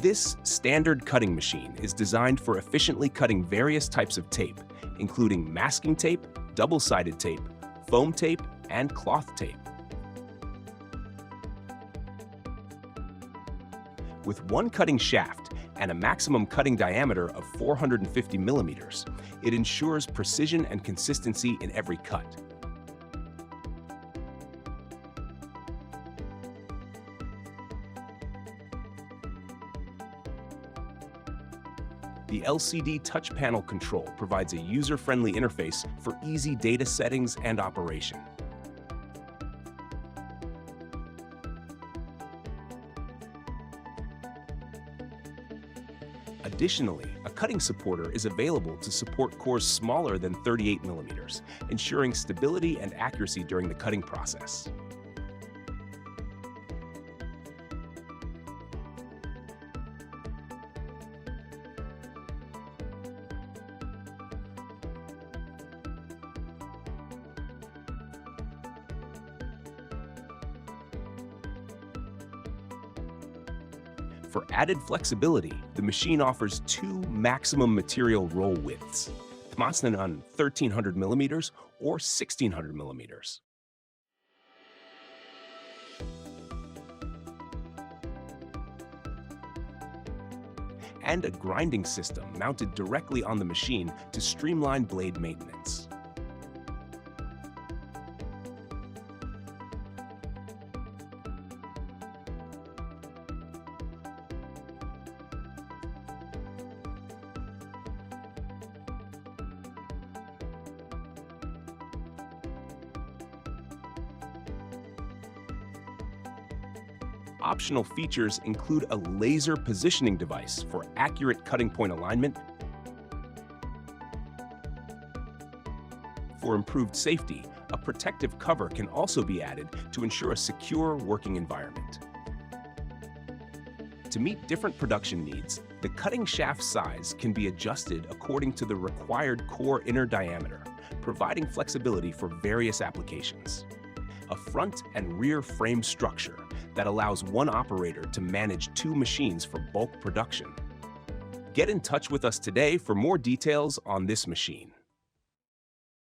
This standard cutting machine is designed for efficiently cutting various types of tape, including masking tape, double-sided tape, foam tape, and cloth tape. With one cutting shaft and a maximum cutting diameter of 450 millimeters, it ensures precision and consistency in every cut. The LCD touch panel control provides a user-friendly interface for easy data settings and operation. Additionally, a cutting supporter is available to support cores smaller than 38 millimeters, ensuring stability and accuracy during the cutting process. For added flexibility, the machine offers two maximum material roll widths, tmacznen on 1300 millimeters or 1600 millimeters. And a grinding system mounted directly on the machine to streamline blade maintenance. Optional features include a laser positioning device for accurate cutting point alignment. For improved safety, a protective cover can also be added to ensure a secure working environment. To meet different production needs, the cutting shaft size can be adjusted according to the required core inner diameter, providing flexibility for various applications. A front and rear frame structure that allows one operator to manage two machines for bulk production. Get in touch with us today for more details on this machine.